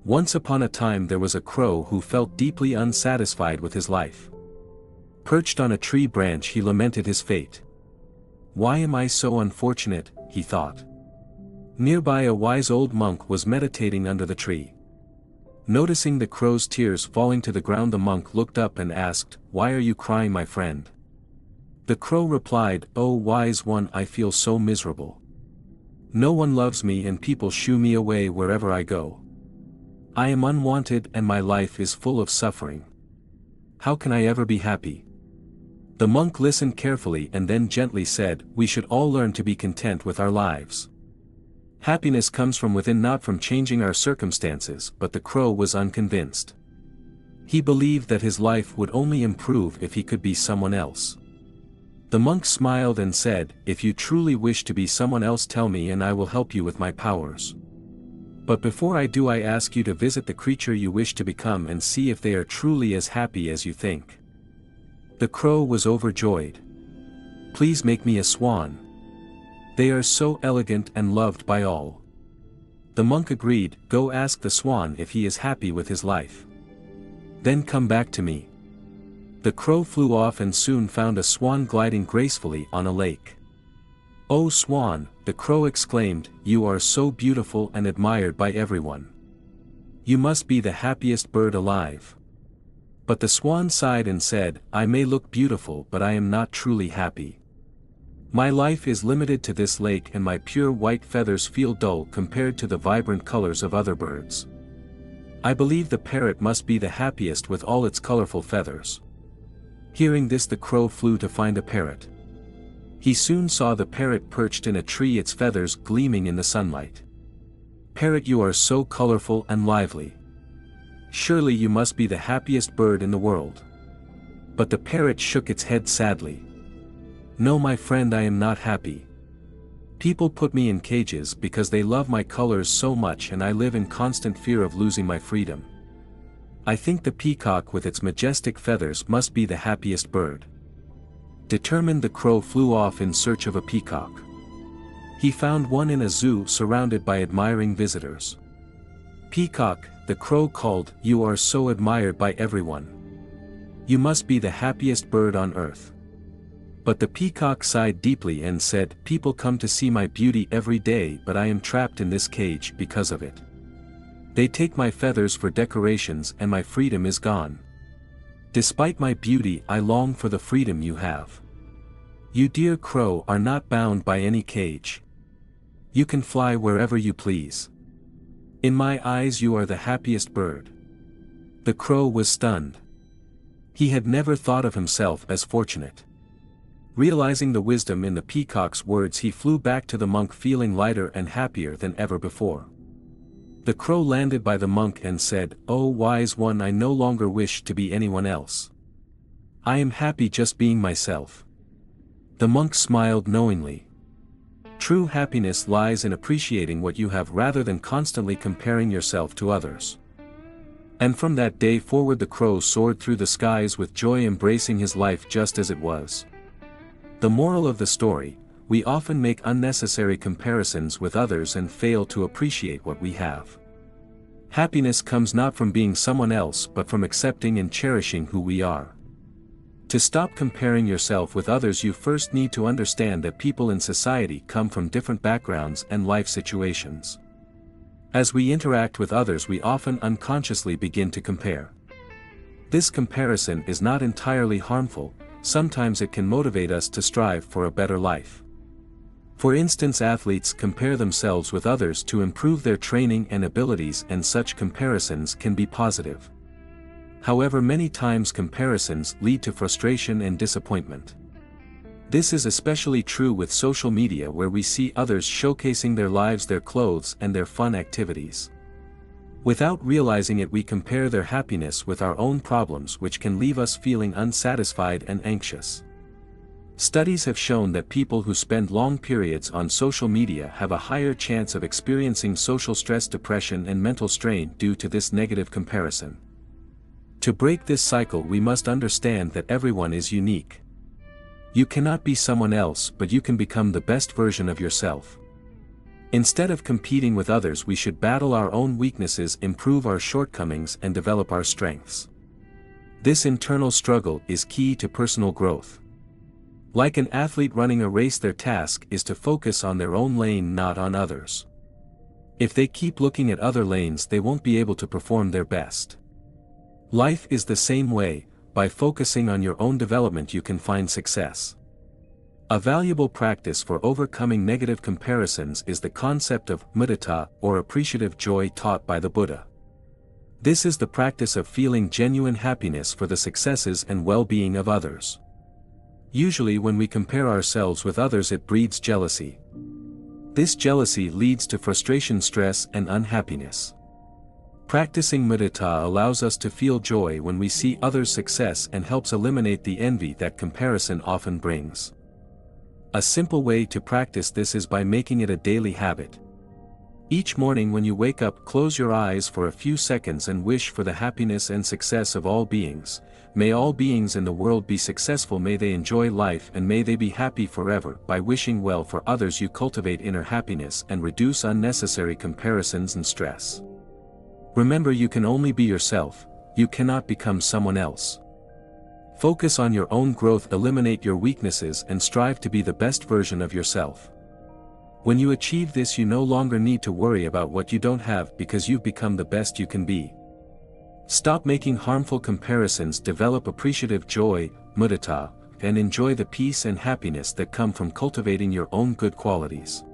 Once upon a time there was a crow who felt deeply unsatisfied with his life. Perched on a tree branch he lamented his fate. "Why am I so unfortunate?" he thought. Nearby a wise old monk was meditating under the tree. Noticing the crow's tears falling to the ground, the monk looked up and asked, "Why are you crying, my friend?" The crow replied, "Oh wise one, I feel so miserable. No one loves me and people shoo me away wherever I go. I am unwanted and my life is full of suffering. How can I ever be happy?" The monk listened carefully and then gently said, "We should all learn to be content with our lives. Happiness comes from within, not from changing our circumstances." But the crow was unconvinced. He believed that his life would only improve if he could be someone else. The monk smiled and said, "If you truly wish to be someone else, tell me and I will help you with my powers. But before I do, I ask you to visit the creature you wish to become and see if they are truly as happy as you think." The crow was overjoyed. "Please make me a swan. They are so elegant and loved by all." The monk agreed. "Go ask the swan if he is happy with his life. Then come back to me." The crow flew off and soon found a swan gliding gracefully on a lake. "Oh swan," the crow exclaimed, "you are so beautiful and admired by everyone. You must be the happiest bird alive." But the swan sighed and said, "I may look beautiful, but I am not truly happy. My life is limited to this lake and my pure white feathers feel dull compared to the vibrant colors of other birds. I believe the parrot must be the happiest with all its colorful feathers." Hearing this, the crow flew to find a parrot. He soon saw the parrot perched in a tree, its feathers gleaming in the sunlight. "Parrot, you are so colorful and lively. Surely you must be the happiest bird in the world." But the parrot shook its head sadly. "No, my friend, I am not happy. People put me in cages because they love my colors so much and I live in constant fear of losing my freedom. I think the peacock with its majestic feathers must be the happiest bird." Determined, the crow flew off in search of a peacock. He found one in a zoo surrounded by admiring visitors. "Peacock," the crow called, "you are so admired by everyone. You must be the happiest bird on earth." But the peacock sighed deeply and said, "People come to see my beauty every day, but I am trapped in this cage because of it. They take my feathers for decorations and my freedom is gone. Despite my beauty, I long for the freedom you have. You, dear crow, are not bound by any cage. You can fly wherever you please. In my eyes you are the happiest bird." The crow was stunned. He had never thought of himself as fortunate. Realizing the wisdom in the peacock's words, he flew back to the monk feeling lighter and happier than ever before. The crow landed by the monk and said, "Oh wise one, I no longer wish to be anyone else. I am happy just being myself." The monk smiled knowingly. True happiness lies in appreciating what you have rather than constantly comparing yourself to others. And from that day forward the crow soared through the skies with joy, embracing his life just as it was. The moral of the story: we often make unnecessary comparisons with others and fail to appreciate what we have. Happiness comes not from being someone else but from accepting and cherishing who we are. To stop comparing yourself with others, you first need to understand that people in society come from different backgrounds and life situations. As we interact with others, we often unconsciously begin to compare. This comparison is not entirely harmful. Sometimes it can motivate us to strive for a better life. For instance, athletes compare themselves with others to improve their training and abilities, and such comparisons can be positive. However, many times comparisons lead to frustration and disappointment. This is especially true with social media, where we see others showcasing their lives, their clothes, and their fun activities. Without realizing it, we compare their happiness with our own problems, which can leave us feeling unsatisfied and anxious. Studies have shown that people who spend long periods on social media have a higher chance of experiencing social stress, depression, and mental strain due to this negative comparison. To break this cycle, we must understand that everyone is unique. You cannot be someone else, but you can become the best version of yourself. Instead of competing with others, we should battle our own weaknesses, improve our shortcomings, and develop our strengths. This internal struggle is key to personal growth. Like an athlete running a race, their task is to focus on their own lane, not on others. If they keep looking at other lanes, they won't be able to perform their best. Life is the same way. By focusing on your own development, you can find success. A valuable practice for overcoming negative comparisons is the concept of mudita, or appreciative joy, taught by the Buddha. This is the practice of feeling genuine happiness for the successes and well-being of others. Usually when we compare ourselves with others, it breeds jealousy. This jealousy leads to frustration, stress, and unhappiness. Practicing mudita allows us to feel joy when we see others' success and helps eliminate the envy that comparison often brings. A simple way to practice this is by making it a daily habit. Each morning when you wake up, close your eyes for a few seconds and wish for the happiness and success of all beings. May all beings in the world be successful, may they enjoy life, and may they be happy forever. By wishing well for others, you cultivate inner happiness and reduce unnecessary comparisons and stress. Remember, you can only be yourself, you cannot become someone else. Focus on your own growth, eliminate your weaknesses, and strive to be the best version of yourself. When you achieve this, you no longer need to worry about what you don't have, because you've become the best you can be. Stop making harmful comparisons, develop appreciative joy, mudita, and enjoy the peace and happiness that come from cultivating your own good qualities.